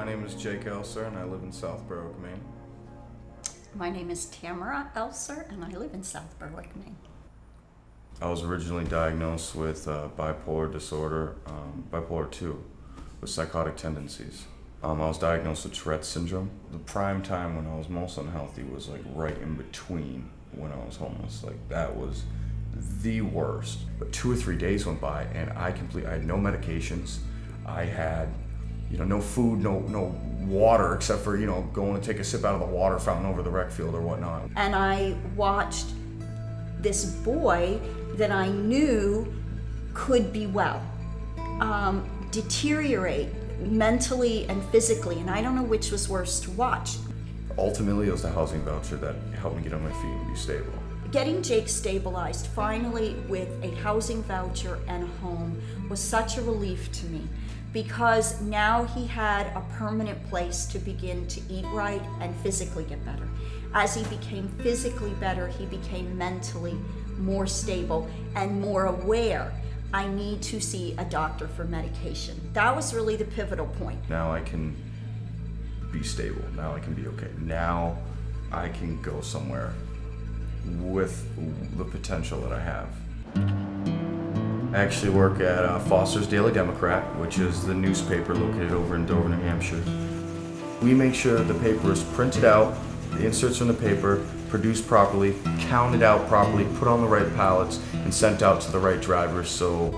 My name is Jake Elser and I live in South Berwick, Maine. My name is Tamara Elser and I live in South Berwick, Maine. I was originally diagnosed with bipolar disorder, bipolar 2, with psychotic tendencies. I was diagnosed with Tourette's syndrome. The prime time when I was most unhealthy was like right in between when I was homeless. Like that was the worst. But 2 or 3 days went by and I had no medications. I had, no food, no water except for, going to take a sip out of the water fountain over the rec field or whatnot. And I watched this boy that I knew could be well deteriorate mentally and physically, and I don't know which was worse to watch. Ultimately, it was the housing voucher that helped me get on my feet and be stable. Getting Jake stabilized finally with a housing voucher and a home was such a relief to me, because now he had a permanent place to begin to eat right and physically get better. As he became physically better, he became mentally more stable and more aware. I need to see a doctor for medication. That was really the pivotal point. Now I can be stable. Now I can be okay. Now I can go somewhere with the potential that I have. I actually work at Foster's Daily Democrat, which is the newspaper located over in Dover, New Hampshire. We make sure that the paper is printed out, the inserts from the paper, produced properly, counted out properly, put on the right pallets, and sent out to the right drivers so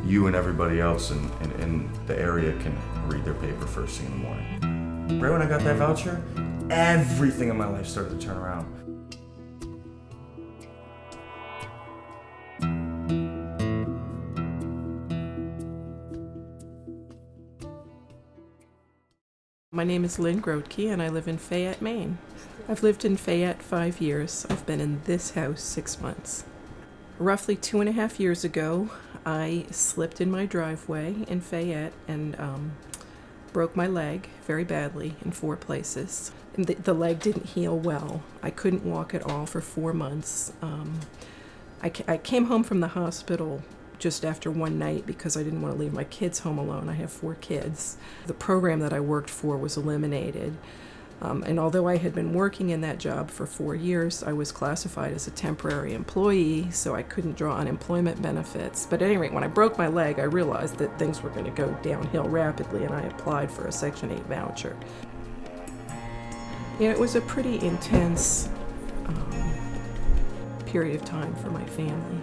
you and everybody else in the area can read their paper first thing in the morning. Right when I got that voucher, everything in my life started to turn around. My name is Lynn Grotke and I live in Fayette, Maine. I've lived in Fayette 5 years. I've been in this house 6 months. Roughly 2.5 years ago, I slipped in my driveway in Fayette and broke my leg very badly in 4 places. And the leg didn't heal well. I couldn't walk at all for 4 months. I came home from the hospital just after one night because I didn't want to leave my kids home alone. I have 4 kids. The program that I worked for was eliminated. And although I had been working in that job for 4 years, I was classified as a temporary employee, so I couldn't draw unemployment benefits. But at any rate, when I broke my leg, I realized that things were going to go downhill rapidly, and I applied for a Section 8 voucher. Yeah, it was a pretty intense period of time for my family.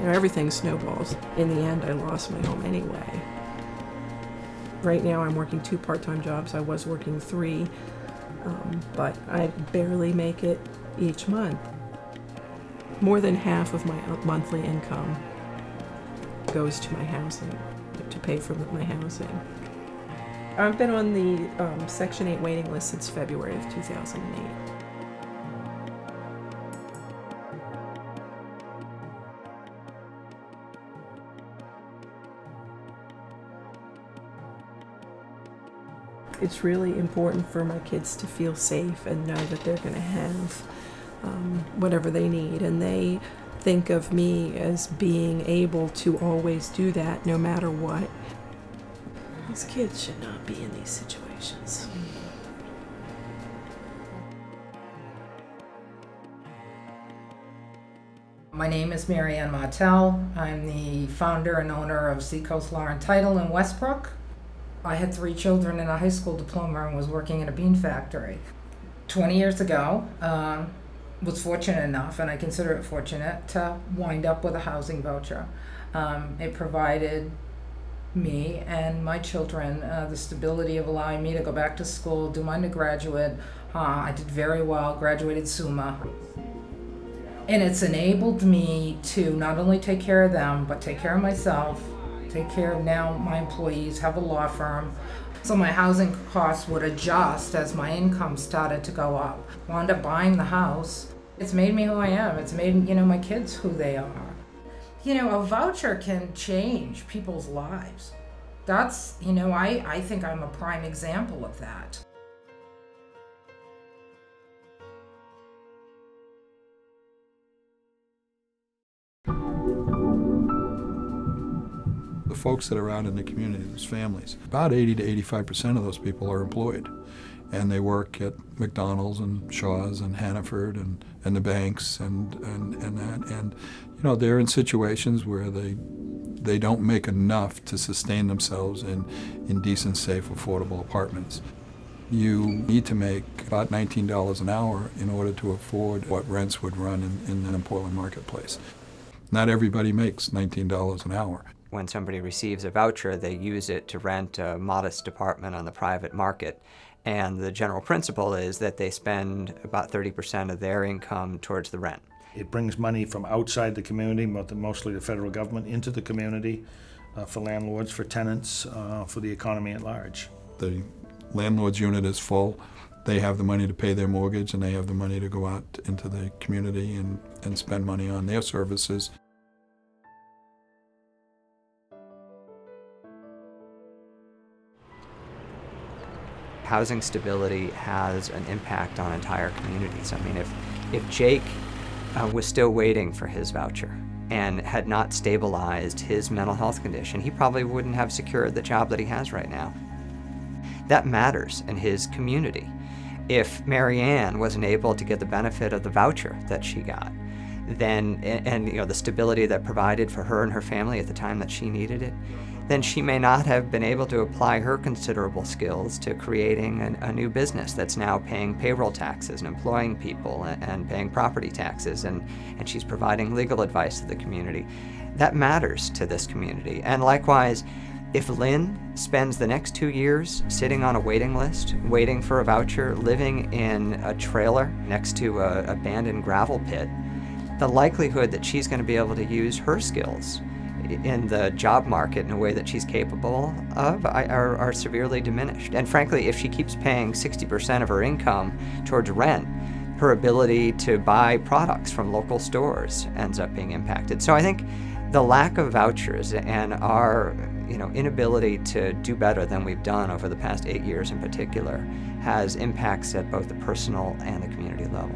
Everything snowballs. In the end, I lost my home anyway. Right now, I'm working 2 part-time jobs. I was working 3, but I barely make it each month. More than half of my monthly income goes to my housing, to pay for my housing. I've been on the Section 8 waiting list since February of 2008. It's really important for my kids to feel safe and know that they're going to have whatever they need. And they think of me as being able to always do that no matter what. These kids should not be in these situations. My name is Mary Ann Martell. I'm the founder and owner of Seacoast Law and Title in Westbrook. I had 3 children and a high school diploma and was working in a bean factory. 20 years ago, was fortunate enough, and I consider it fortunate, to wind up with a housing voucher. It provided me and my children the stability of allowing me to go back to school, do my undergraduate. I did very well, graduated summa. And it's enabled me to not only take care of them, but take care of myself, take care of now my employees, have a law firm. So my housing costs would adjust as my income started to go up. Wound up buying the house. It's made me who I am. It's made, my kids who they are. A voucher can change people's lives. That's, I think I'm a prime example of that. The folks that are out in the community, those families, about 80 to 85% of those people are employed. And they work at McDonald's and Shaw's and Hannaford and the banks and that. And you know, they're in situations where they don't make enough to sustain themselves in decent, safe, affordable apartments. You need to make about $19 an hour in order to afford what rents would run in the Portland marketplace. Not everybody makes $19 an hour. When somebody receives a voucher, they use it to rent a modest apartment on the private market. And the general principle is that they spend about 30% of their income towards the rent. It brings money from outside the community, mostly the federal government, into the community for landlords, for tenants, for the economy at large. The landlord's unit is full. They have the money to pay their mortgage, and they have the money to go out into the community and spend money on their services. Housing stability has an impact on entire communities. I mean, if Jake was still waiting for his voucher and had not stabilized his mental health condition, he probably wouldn't have secured the job that he has right now. That matters in his community. If Mary Ann wasn't able to get the benefit of the voucher that she got, then, and you know, the stability that provided for her and her family at the time that she needed it, then she may not have been able to apply her considerable skills to creating a new business that's now paying payroll taxes and employing people and paying property taxes, and she's providing legal advice to the community. That matters to this community. And likewise, if Lynn spends the next 2 years sitting on a waiting list, waiting for a voucher, living in a trailer next to an abandoned gravel pit, the likelihood that she's going to be able to use her skills in the job market in a way that she's capable of are severely diminished. And frankly, if she keeps paying 60% of her income towards rent, her ability to buy products from local stores ends up being impacted. So I think the lack of vouchers and our inability to do better than we've done over the past 8 years in particular has impacts at both the personal and the community level.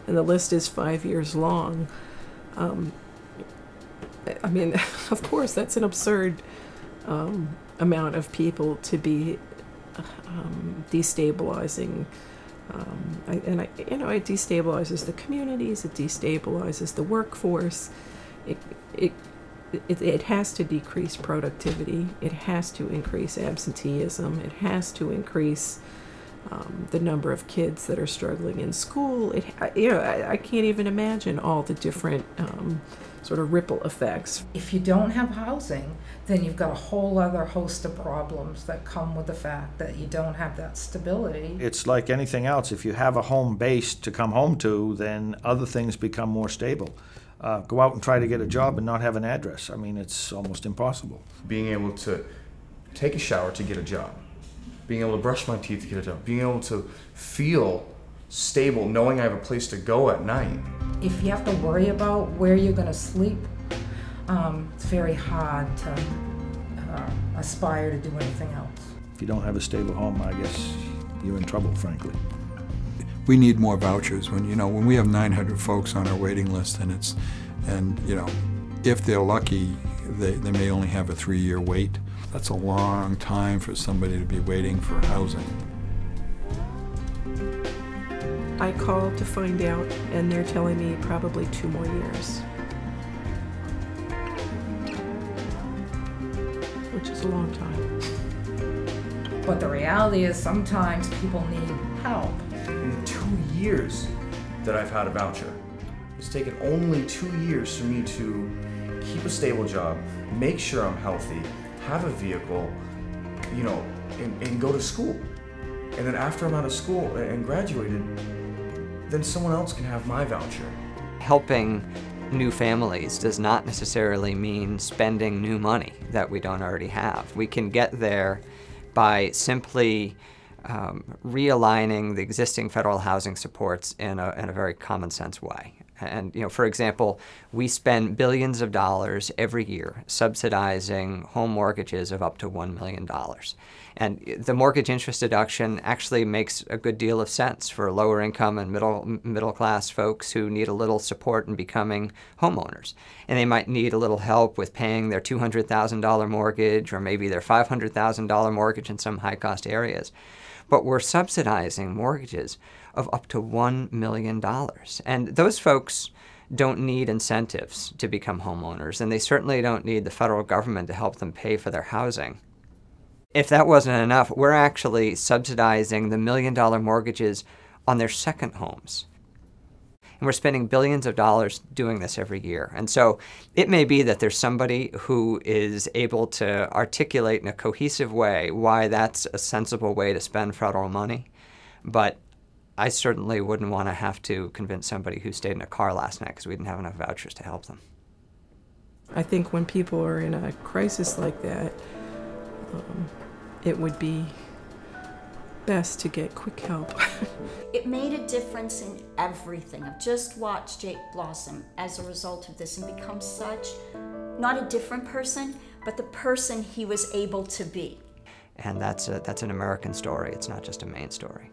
And the list is 5 years long. I mean, of course, that's an absurd amount of people to be destabilizing. It destabilizes the communities, it destabilizes the workforce. It has to decrease productivity. It has to increase absenteeism. It has to increase the number of kids that are struggling in school. I can't even imagine all the different sort of ripple effects. If you don't have housing, then you've got a whole other host of problems that come with the fact that you don't have that stability. It's like anything else. If you have a home base to come home to, then other things become more stable. Go out and try to get a job and not have an address. I mean, it's almost impossible. Being able to take a shower to get a job, being able to brush my teeth to get a job, being able to feel stable, knowing I have a place to go at night. If you have to worry about where you're going to sleep, it's very hard to aspire to do anything else. If you don't have a stable home, I guess you're in trouble, frankly. We need more vouchers. When we have 900 folks on our waiting list, and if they're lucky, they may only have a 3-year wait. That's a long time for somebody to be waiting for housing. I called to find out, and they're telling me probably 2 more years, which is a long time. But the reality is sometimes people need help. In the 2 years that I've had a voucher, it's taken only 2 years for me to keep a stable job, make sure I'm healthy, have a vehicle, and go to school. And then after I'm out of school and graduated, then someone else can have my voucher. Helping new families does not necessarily mean spending new money that we don't already have. We can get there by simply realigning the existing federal housing supports in a very common sense way. And, for example, we spend billions of dollars every year subsidizing home mortgages of up to $1 million. And the mortgage interest deduction actually makes a good deal of sense for lower income and middle class folks who need a little support in becoming homeowners. And they might need a little help with paying their $200,000 mortgage or maybe their $500,000 mortgage in some high-cost areas. But we're subsidizing mortgages of up to $1 million. And those folks don't need incentives to become homeowners, and they certainly don't need the federal government to help them pay for their housing. If that wasn't enough, we're actually subsidizing the $1 million mortgages on their second homes. And we're spending billions of dollars doing this every year. And so it may be that there's somebody who is able to articulate in a cohesive way why that's a sensible way to spend federal money. But I certainly wouldn't want to have to convince somebody who stayed in a car last night because we didn't have enough vouchers to help them. I think when people are in a crisis like that, it would be best to get quick help. It made a difference in everything. I've just watched Jake blossom as a result of this and become such, not a different person, but the person he was able to be. And that's an American story. It's not just a Maine story.